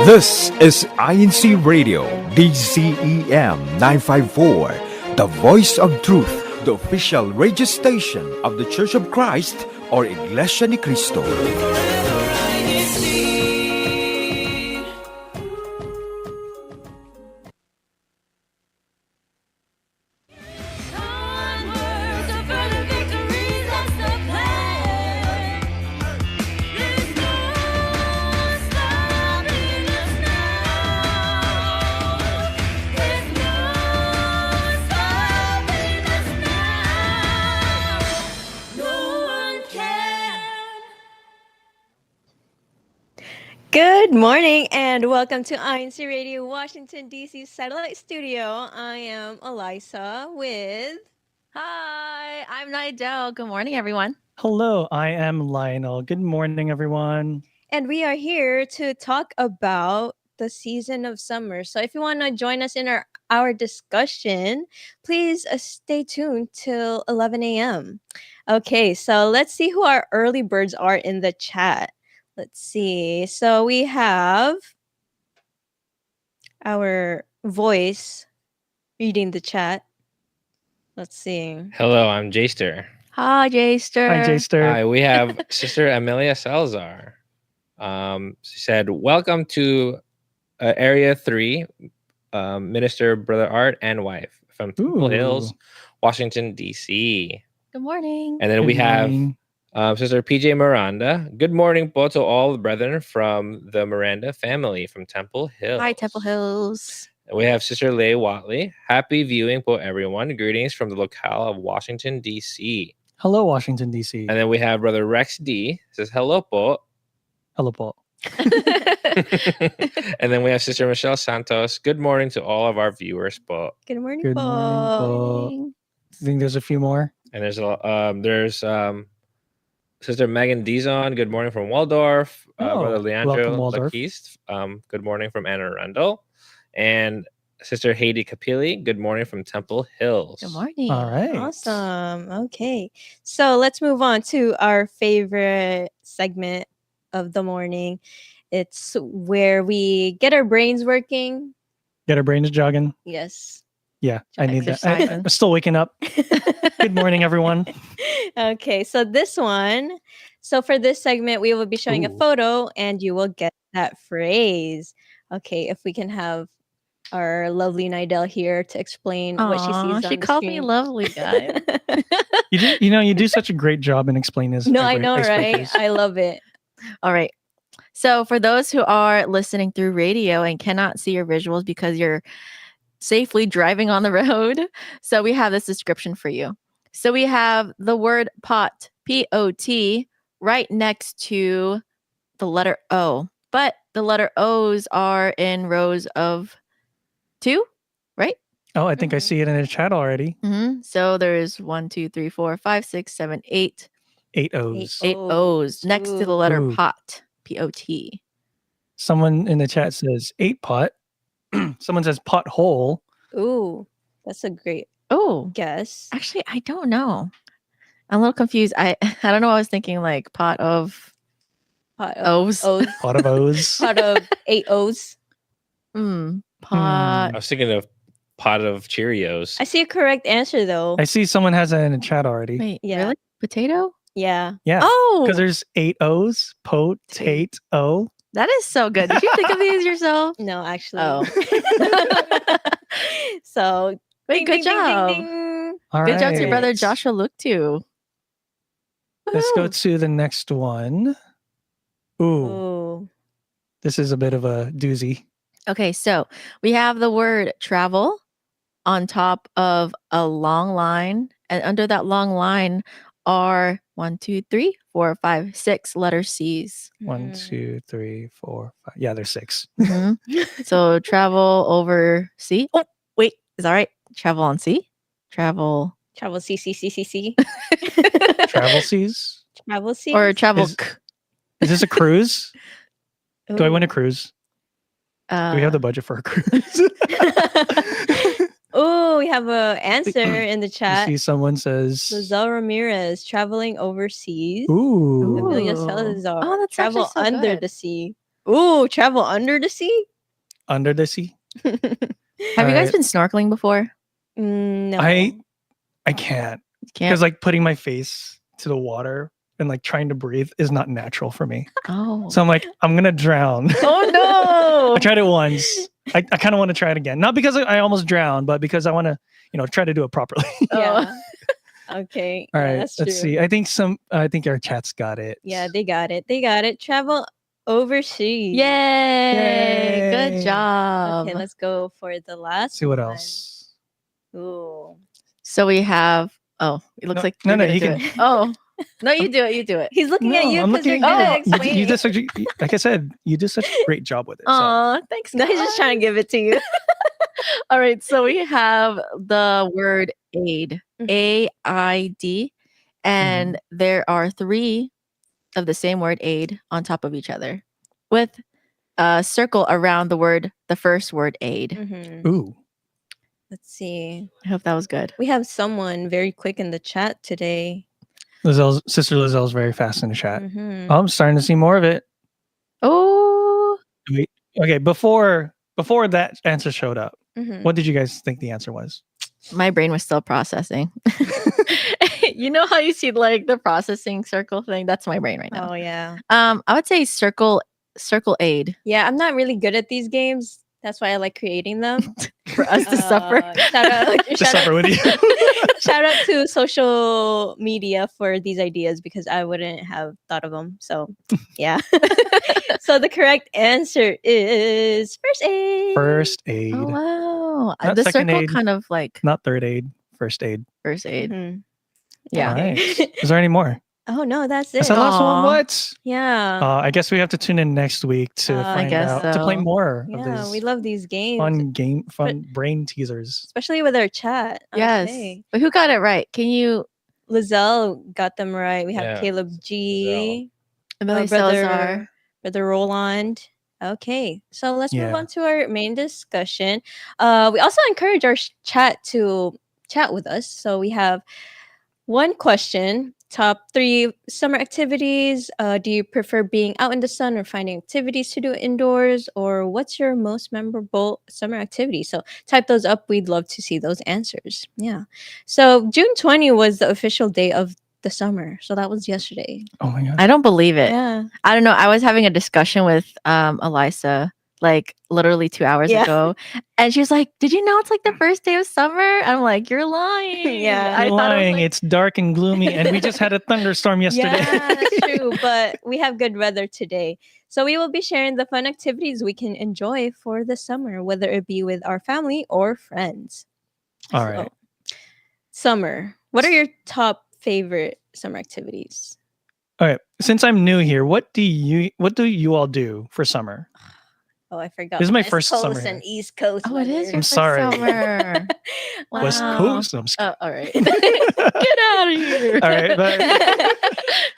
This is INCRadio, DCEM 954, the voice of truth, the official radio station of the Church of Christ or Iglesia ni Cristo. Good morning and welcome to INCRadio Washington, D.C. Satellite Studio. I am Eliza with... Hi, I'm Nigel. Good morning, everyone. Hello, I am Lionel. Good morning, everyone. And we are here to talk about the season of summer. So if you want to join us in our discussion, please stay tuned till 11 a.m. Okay, so let's see who our early birds are in the chat. Let's see. So we have our voice reading the chat. Let's see. Hello, I'm Jaster. Hi, Jaster. Hi, Jaster. Hi, we have Sister Amelia Salazar. She said, welcome to Area 3, Minister Brother Art and wife from Temple Hills, Washington, D.C. Good morning. And then we have Sister PJ Miranda. Good morning po to all the brethren from the Miranda family from Temple Hills. Hi, Temple Hills. And we have Sister Leigh Watley. Happy viewing po everyone. Greetings from the locale of Washington, D.C. Hello, Washington, D.C. And then we have Brother Rex D. Says, hello po. Hello, Paul. And then we have Sister Michelle Santos. Good morning to all of our viewers po. Good morning, Good morning, Paul. I think there's a few more. And there's Sister Megan Dizon. Good morning from Waldorf. Brother Leandro Laquiste. Good morning from Anne Arundel. And Sister Heidi Capilli. Good morning from Temple Hills. Good morning. All right. Awesome. Okay. So let's move on to our favorite segment of the morning. It's where we get our brains working. Get our brains jogging. Yes. Yeah, I need that. I'm still waking up. Good morning, everyone. Okay, so for this segment, we will be showing a photo and you will get that phrase. Okay, if we can have our lovely Nidel here to explain what she sees on She the called screen. me lovely, guys. You do such a great job in explaining this. No, I know, right? I love it. All right. So for those who are listening through radio and cannot see your visuals because you're safely driving on the road, so we have this description for you. So we have the word pot, P-O-T, right next to the letter O. But the letter O's are in rows of 2, right? Oh, I think I see it in the chat already. Mm-hmm. So there's 1, 2, 3, 4, 5, 6, 7, 8. 8 O's. 8 O's next to the letter Ooh. pot, P-O-T. Someone in the chat says 8 pot. Someone says pothole. Ooh, that's a great guess. Actually, I don't know. I'm a little confused. I don't know. I was thinking like pot of O's. Pot of O's. Pot of 8 O's. Pot. I was thinking of pot of Cheerios. I see a correct answer though. I see someone has that in the chat already. Wait, Yeah. really? Potato? Yeah. Yeah. Oh, Because there's 8 O's. Potato. that is so good. Did you think of these yourself? No, actually. Oh. So, Wait, good job. All Good job to your brother right. Joshua Luke too. Let's go to the next one. Ooh, this is a bit of a doozy. Okay, so we have the word travel on top of a long line, and under that long line are 1, 2, 3, 4, 5, 6 letter C's. 1, 2, 3, 4, 5. Yeah, there's 6. So travel over sea. Oh, wait, is that right? Travel on sea? Travel C. Travel seas? Travel C. or travel Is this a cruise? Do I win a cruise? Do we have the budget for a cruise? Oh, we have a answer in the You chat. see, someone says, Lizelle Ramirez traveling overseas. "Ooh, Amelia Ooh. Salazar. Oh, that's travel actually so under good. the sea. Ooh, travel under the sea? under the sea." Have you guys Alright. been snorkeling before? No. I can't, Can't. because like putting my face to the water and like trying to breathe is not natural for me. Oh. So I'm like, I'm gonna drown. Oh no. I tried it once. I kind of want to try it again, not because I almost drowned, but because I want to, try to do it properly. Yeah. Okay. All yeah, right, that's let's true. see. I think our chat's got it. Yeah, they got it. They got it. Travel overseas. Yay. Good Yay. job. Okay, let's go for the last Let's see what one. else. Ooh. So we have. Oh, it looks No, like no, you're no, gonna you do can- it. Oh, no, you do it. You do it. He's looking at you I'm because you're looking good at at you. explaining. You did such a, like I said, you did such a great job with it. So. Aw, thanks. No, he's just trying to give it to you. All right, so we have the word aid, Mhm. AID, and there are 3 of the same word aid on top of each other with a circle around the first word aid. Mhm. Ooh. Let's see. I hope that was good. We have someone very quick in the chat today. Sister Lizelle's very fast in the chat. Mhm. Oh, I'm starting to see more of it. Oh, Wait, okay, before that answer showed up, Mhm. what did you guys think the answer was? my brain was still processing. You know how you see like the processing circle thing? That's my brain right now. Oh yeah. I would say circle aid Yeah, I'm not really good at these games. That's why I like creating them. for us to suffer. Shout out, To shout suffer out, with you. shout out to social media for these ideas because I wouldn't have thought of them. So, yeah. So the correct answer is first aid. First aid, Oh wow. Not The second circle aid. kind of like not third aid. First aid. first aid. Mhm. Yeah. All right. Okay. Is there any more? Oh no, that's it. Is that the last one? Aw. What? Yeah. I guess we have to tune in next week to I find guess out to play so. more of Yeah, these we love these games, fun brain teasers. especially with our chat. Yes. Okay. But who got it right? Can you Lizelle got them right. We have Yeah, Caleb G. Amelia Salazar? Brother Roland. Okay, so let's move Yeah. on to our main discussion. We also encourage our chat to chat with us. So we have one question: top 3 summer activities. Do you prefer being out in the sun or finding activities to do indoors? Or what's your most memorable summer activity? So type those up. We'd love to see those answers. Yeah. So June 20 was the official day of the summer. So that was yesterday. Oh my god. I don't believe it. Yeah. I don't know. I was having a discussion with Elisa like literally 2 hours Yeah. ago. And she was like, "Did you know it's like the first day of summer?" I'm like, "You're lying." Yeah. I You're thought it was lying. like, It's dark and gloomy, and we just had a thunderstorm yesterday. Yeah, that's true. But we have good weather today. So we will be sharing the fun activities we can enjoy for the summer, whether it be with our family or friends. All right. Summer. What are your top favorite summer activities? All right. Since I'm new here, what do you all do for summer? Oh, I forgot. This is my West first Coast summer and here. East Coast. "Oh, it is weather. your I'm first sorry. summer." West Wow. Coast. I'm just Oh, all right. Get out of here. All right, but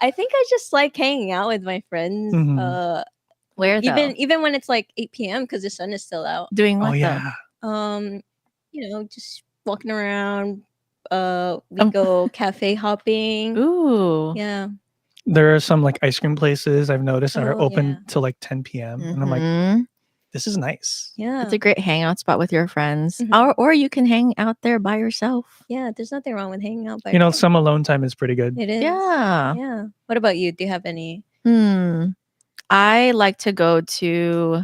I think I just like hanging out with my friends. Mhm. Where though? Even when it's like 8 p.m. because the sun is still out. Doing what oh though? yeah. Just walking around. We go cafe hopping. Ooh. Yeah. There are some like ice cream places I've noticed that are Oh, open yeah. till like 10 p.m. And I'm like, Mhm. this is nice. Yeah. It's a great hangout spot with your friends. Mhm. Or you can hang out there by yourself. Yeah, there's nothing wrong with hanging out by You know, yourself. some alone time is pretty good. It is. Yeah. Yeah. What about you? Do you have any? I like to go to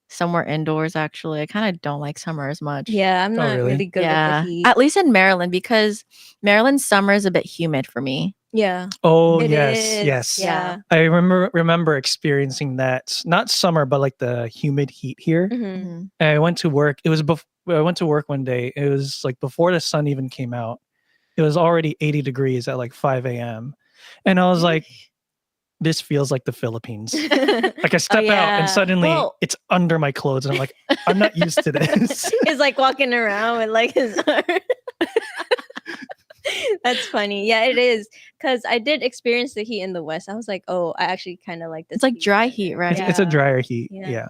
somewhere indoors actually. I kind of don't like summer as much. Yeah, I'm not really? really good with Yeah. the heat. At least in Maryland because Maryland's summer is a bit humid for me. Yeah. Oh It yes, is. yes. Yeah. I remember experiencing that. Not summer, but like the humid heat here. Mhm. And I went to work. It was I went to work one day. It was like before the sun even came out. It was already 80 degrees at like 5 a.m. And I was like, this feels like the Philippines. Like I step out and suddenly Well- it's under my clothes. And I'm like, I'm not used to this. He's like walking around with like his arm. That's funny. Yeah, it is. Because I did experience the heat in the West. I was like, oh, I actually kind of like this. It's like heat dry better. heat, right? It's a Yeah. drier heat. Yeah. Yeah.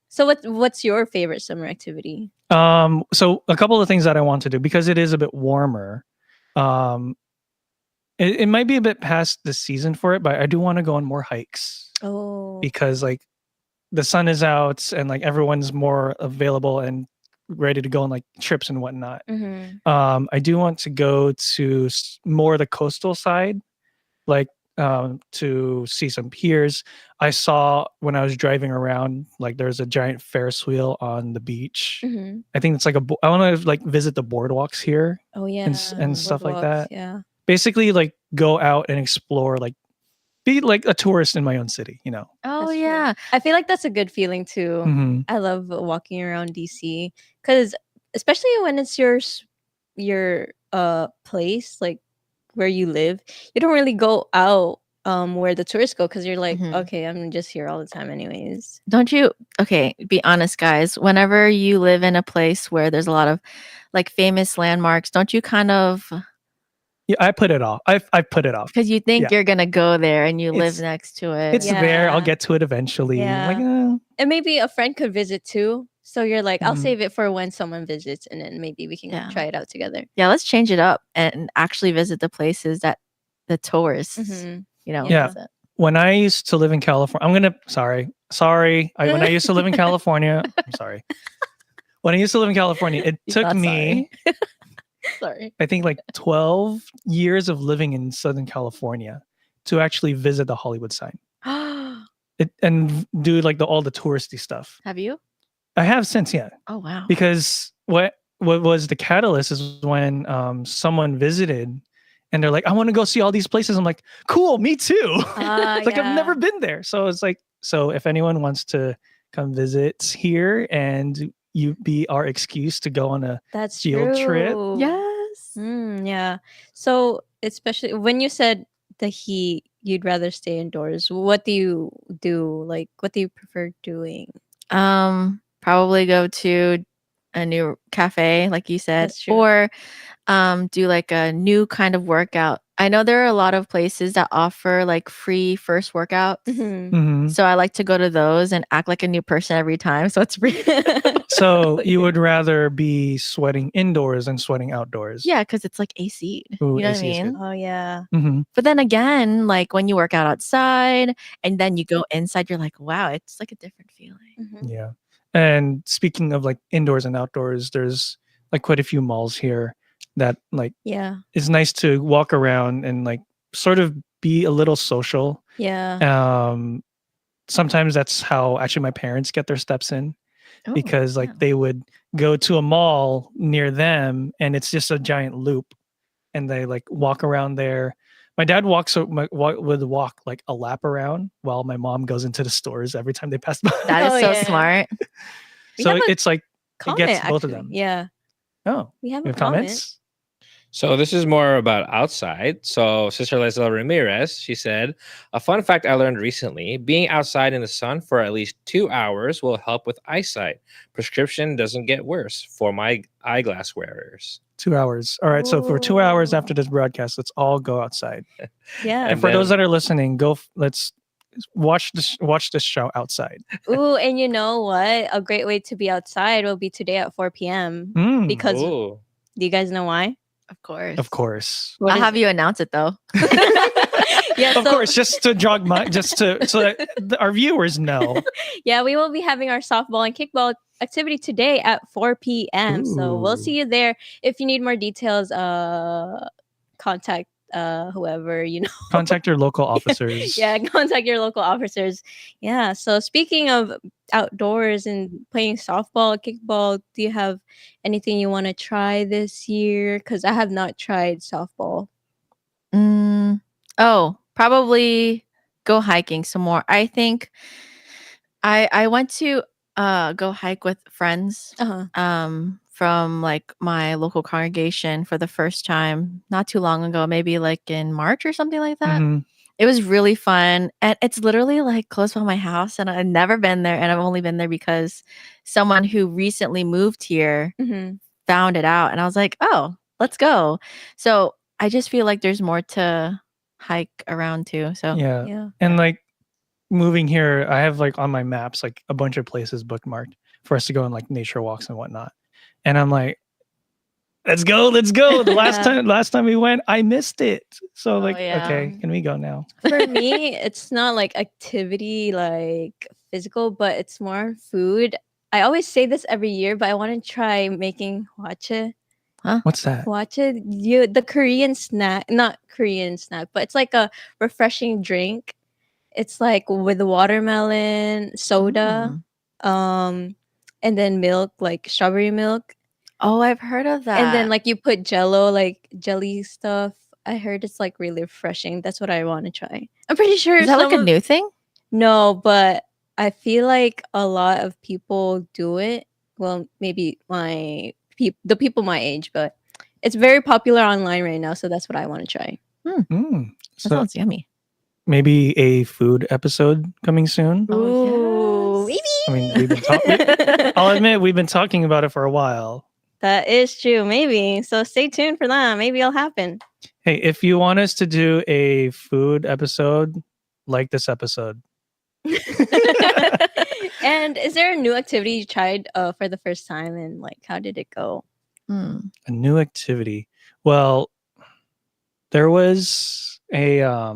So what's your favorite summer activity? So a couple of things that I want to do because it is a bit warmer. It might be a bit past the season for it, but I do want to go on more hikes Oh. because like the sun is out and like everyone's more available and ready to go on like trips and whatnot. I do want to go to more the coastal side, like to see some piers. I saw when I was driving around, like there's a giant Ferris wheel on the beach. I think it's like I want to like visit the boardwalks here. Oh yeah, and stuff like boardwalks, that. Yeah. Basically, like go out and explore, like be like a tourist in my own city. Oh That's true. yeah. I feel like that's a good feeling too. Mhm. I love walking around DC because especially when it's your place, like where you live, you don't really go out where the tourists go because you're like, okay, I'm just here all the time anyways. Don't you? Okay, be honest, guys. Whenever you live in a place where there's a lot of like famous landmarks, don't you kind of? Yeah, I put it off. I put it off because you think you're gonna go there and you live It's- next to it. It's there. I'll get to it eventually. Yeah. Like, And maybe a friend could visit too. So you're like, I'll Mhm. save it for when someone visits, and then maybe we can Yeah. try it out together. Yeah, let's change it up and actually visit the places that the tourists, Yeah. visit. when I used to live in California, when I used to live in California, I'm sorry. When I used to live in California, it He's took not me, Sorry. I think, like 12 years of living in Southern California to actually visit the Hollywood sign and do like all the touristy stuff. Have you? I have since, yeah. Oh wow. Because what was the catalyst is when someone visited and they're like, I want to go see all these places. I'm like, cool, me too. It's like I've never been there. So it's like, so if anyone wants to come visit here and you be our excuse to go on a That's field trip. true. Yes. Yeah. So especially when you said the heat, you'd rather stay indoors. What do you do? Like, what do you prefer doing? Probably go to a new cafe, like you said, That's true. or do like a new kind of workout. I know there are a lot of places that offer like free first workouts. Mhm. So I like to go to those and act like a new person every time. So it's free. So you would rather be sweating indoors than sweating outdoors? Yeah, because it's like AC. Ooh, You know AC what I is good. mean? Oh yeah. Mhm. But then again, like when you work out outside and then you go inside, you're like, wow, it's like a different feeling. Yeah. And speaking of like indoors and outdoors, there's like quite a few malls here that like Yeah. it's nice to walk around and like sort of be a little social. Yeah. Sometimes that's how actually my parents get their steps in Oh, because like yeah. they would go to a mall near them and it's just a giant loop and they like walk around there. My dad would walk like a lap around while my mom goes into the stores every time they pass by. That is Oh, so yeah. smart. We So have a it's like it comment, gets both of actually. them. Yeah. Oh, We have you a have comment. comments? So this is more about outside. So Sister Leslie Ramirez, she said, a fun fact I learned recently, being outside in the sun for at least 2 hours will help with eyesight. Prescription doesn't get worse for my eyeglass wearers. 2 hours. All right. So for 2 hours after Ooh. this broadcast, let's all go outside. Yeah. And for those that are listening, let's watch this show outside. Ooh, and you know what? A great way to be outside will be today at 4 p.m. Mm, Because Ooh. do you guys know why? Of course. of course. What I'll is have it? you announce it though. Yeah, Of course, just to jog my so that our viewers know. Yeah, we will be having our softball and kickball activity today at 4 p.m. So we'll Ooh. see you there. If you need more details, contact whoever you know. Contact your local officers. Yeah, contact your local officers. Yeah. So speaking of outdoors and playing softball, kickball, do you have anything you want to try this year? Because I have not tried softball. Oh, probably go hiking some more. I think I went to go hike with friends from like my local congregation for the first time not too long ago, maybe like in March or something like that. Mhm. It was really fun. And it's literally like close by my house. And I've never been there. And I've only been there because someone who recently moved here found it out. And I was like, oh, let's go. So I just feel like there's more to hike around too. So Yeah. Yeah. And like moving here, I have like on my maps like a bunch of places bookmarked for us to go on like nature walks and whatnot. And I'm like, let's go. The last time we went, I missed it. So okay, can we go now? For me, it's not like activity like physical, but it's more food. I always say this every year, but I want to try making hwache. What's that? Hwache, the Korean snack, not Korean snack, but it's like a refreshing drink. It's like with watermelon, soda, and then milk, like strawberry milk. Oh, I've heard of that. And then like you put jello, like jelly stuff. I heard it's like really refreshing. That's what I want to try. I'm pretty sure. Is that like a new thing? No, but I feel like a lot of people do it. Well, maybe the people my age, but it's very popular online right now. So that's what I want to try. That So sounds yummy. maybe a food episode coming soon. Ooh, yes. I mean, I'll admit we've been talking about it for a while. That is true. Maybe. So stay tuned for that. Maybe it'll happen. Hey, if you want us to do a food episode, like this episode. And is there a new activity you tried for the first time, and like how did it go? A new activity. Well, there was a I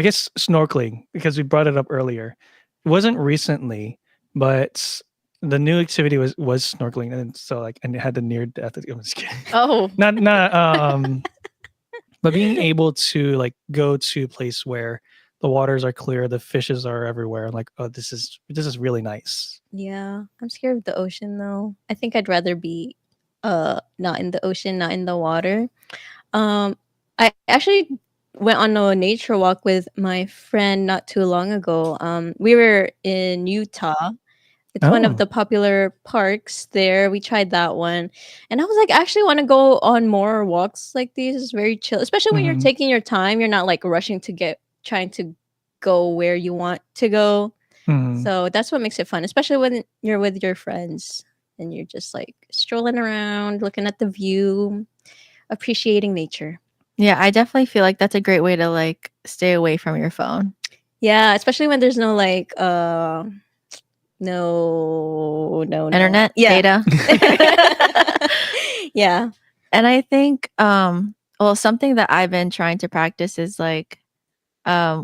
guess snorkeling, because we brought it up earlier. It wasn't recently, but the new activity was snorkeling, and so like, and it had the near death. I'm just kidding. Oh, not but being able to like go to a place where the waters are clear, the fishes are everywhere. Like, oh, this is really nice. Yeah, I'm scared of the ocean though. I think I'd rather be not in the ocean, not in the water. I actually went on a nature walk with my friend not too long ago. We were in Utah. It's one of the popular parks there. We tried that one. And I was like, I actually want to go on more walks like these. It's very chill, especially when you're taking your time. You're not like rushing to trying to go where you want to go. So that's what makes it fun, especially when you're with your friends and you're just like strolling around, looking at the view, appreciating nature. yeah. I definitely feel like that's a great way to like stay away from your phone. Yeah, especially when there's no like no Internet data. Yeah. And I think well, something that I've been trying to practice is like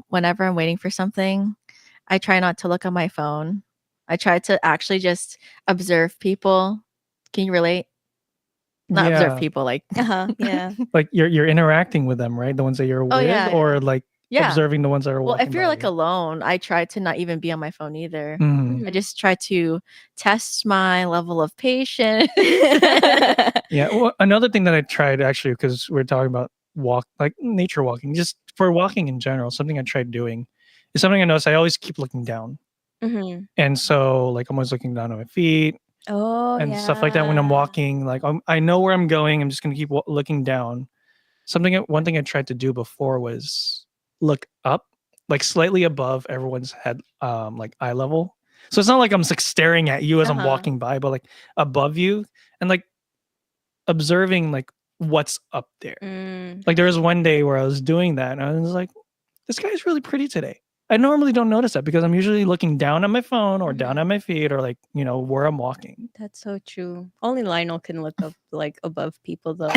whenever I'm waiting for something, I try not to look on my phone. I try to actually just observe people. Can you relate? Not observe people, like yeah. Like you're interacting with them, right? The ones that you're with, or like observing the ones that are well, walking if you're by like you. alone, I try to not even be on my phone either. Mhm. I just try to test my level of patience. Yeah. Well, another thing that I tried actually, because we're talking about nature walking, just for walking in general, something I tried doing is something I noticed. I always keep looking down, and so like I'm always looking down at my feet and stuff like that when I'm walking. Like I know where I'm going. I'm just gonna keep looking down. One thing I tried to do before was look up, like slightly above everyone's head, like eye level. So it's not like I'm like staring at you as I'm walking by, but like above you, and like observing like what's up there. Like there was one day where I was doing that, and I was like, "This guy's really pretty today." I normally don't notice that because I'm usually looking down at my phone or down at my feet or like, where I'm walking. That's so true. Only Lionel can look up like above people though.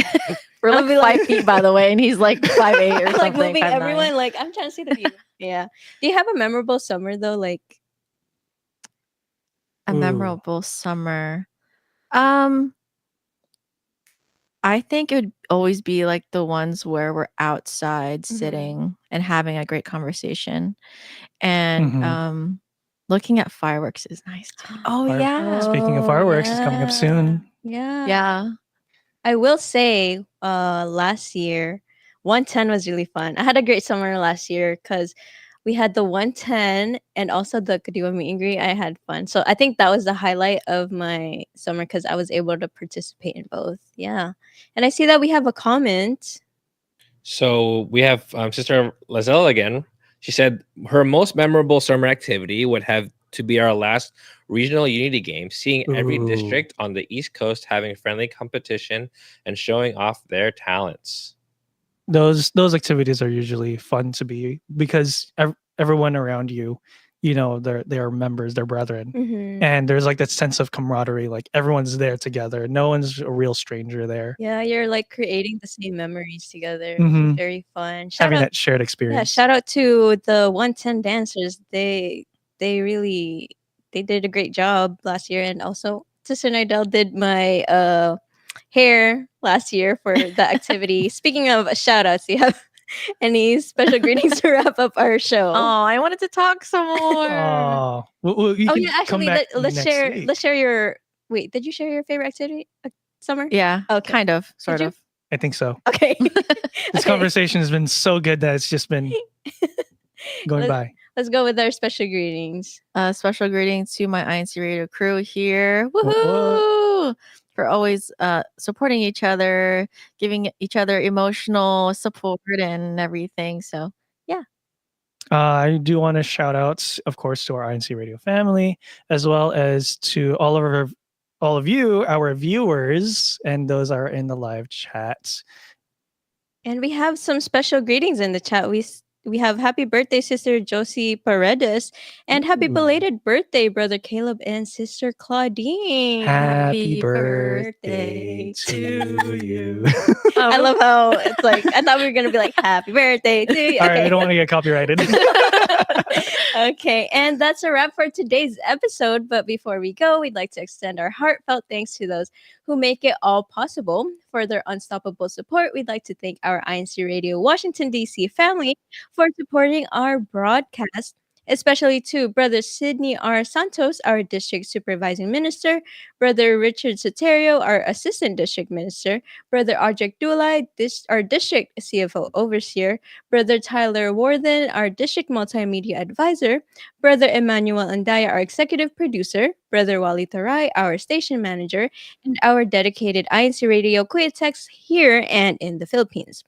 We're like 5 feet, by the way, and he's like 5'8" or something. Like moving 5'9". everyone. Like I'm trying to see the view. Yeah. Do you have a memorable summer though? Like A memorable summer. I think it would always be like the ones where we're outside sitting and having a great conversation. And looking at fireworks is nice too. Oh, yeah. Speaking of fireworks, it's coming up soon. Yeah. Yeah. I will say last year 110 was really fun. I had a great summer last year because we had the 110 and also the Kadiwa meet and greet. I had fun. So I think that was the highlight of my summer because I was able to participate in both. Yeah. And I see that we have a comment. So we have Sister Lazelle again. She said her most memorable summer activity would have to be our last regional unity game, seeing every district on the East Coast having friendly competition and showing off their talents. Those activities are usually fun to be because everyone around you they're members, they're brethren. Mhm. And there's like that sense of camaraderie, like everyone's there together. No one's a real stranger there. Yeah, you're like creating the same memories together. Mhm. Very fun. Shout Having out, that shared yeah, experience. shout out to the 110 dancers. They did a great job last year, and also Sister Nidell did my hair last year for the activity. Speaking of shout outs, do you have any special greetings to wrap up our show? Oh, I wanted to talk some more. Oh, well, you Oh can yeah, come actually, back let's next share. week. Let's share your. Wait, did you share your favorite activity? Summer? Yeah, Okay. kind of, sort you? of. I think so. Okay. This conversation has been so good that it's just been going by. Let's go with our special greetings. Special greetings to my INCRadio crew here. What? Woohoo! For always supporting each other, giving each other emotional support and everything. So yeah. I do want to shout out, of course, to our INC Radio family, as well as to all of you, our viewers, and those are in the live chat. And we have some special greetings in the chat. We have happy birthday, Sister Josie Paredes, and happy Ooh. belated birthday, Brother Caleb and Sister Claudine. Happy birthday to you. I love how it's like, I thought we were going to be like, happy birthday to you. All right, we don't want to get copyrighted. Okay, and that's a wrap for today's episode. But before we go, we'd like to extend our heartfelt thanks to those who make it all possible. For their unstoppable support, we'd like to thank our INC Radio Washington, D.C. family for supporting our broadcast, especially to Brother Sidney R. Santos, our District Supervising Minister, Brother Richard Soterio, our Assistant District Minister, Brother Audrey Dulay, our District CFO Overseer, Brother Tyler Warden, our District Multimedia Advisor, Brother Emmanuel Andaya, our Executive Producer, Brother Wally Taray, our Station Manager, and our dedicated INC Radio Kuya techs here and in the Philippines.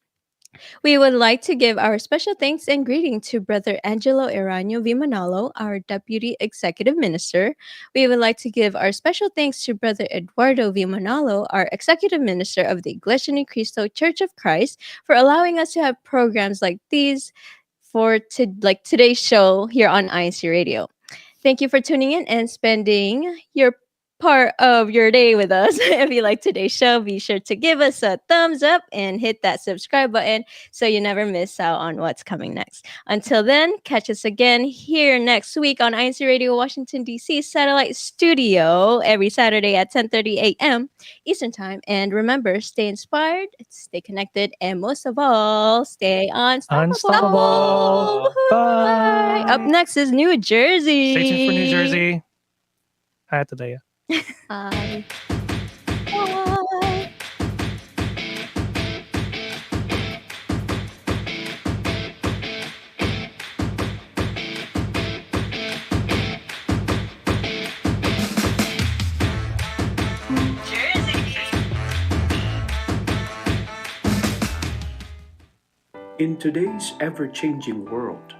We would like to give our special thanks and greeting to Brother Angelo Eranio Vimanalo, our Deputy Executive Minister. We would like to give our special thanks to Brother Eduardo Vimanalo, our Executive Minister of the Iglesianicristo Church of Christ, for allowing us to have programs like these for today's show here on INC Radio. Thank you for tuning in and spending your part of your day with us. If you like today's show, be sure to give us a thumbs up and hit that subscribe button so you never miss out on what's coming next. Until then, catch us again here next week on INC Radio Washington, D.C. Satellite Studio every Saturday at 10:30 a.m. Eastern Time. And remember, stay inspired, stay connected, and most of all, stay unstoppable. Unstoppable. Bye. Up next is New Jersey. Stay tuned for New Jersey. Hi, Tadea. Bye. Bye. In today's ever-changing world,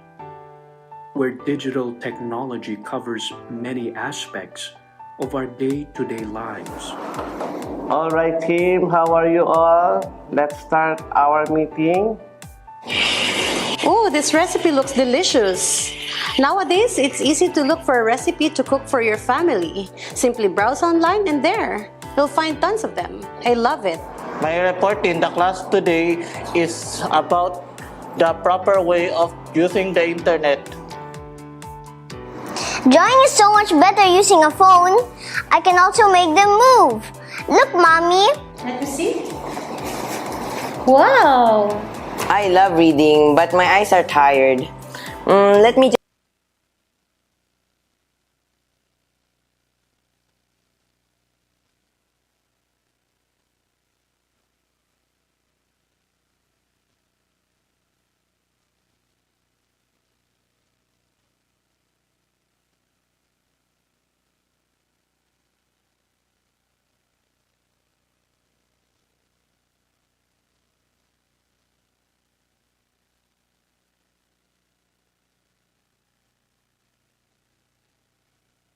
where digital technology covers many aspects of our day-to-day lives. All right, team, how are you all? Let's start our meeting. Oh, this recipe looks delicious. Nowadays, it's easy to look for a recipe to cook for your family. Simply browse online and there, you'll find tons of them. I love it. My report in the class today is about the proper way of using the internet. Drawing is so much better using a phone. I can also make them move. Look, Mommy. Let me see. Wow. I love reading, but my eyes are tired. Let me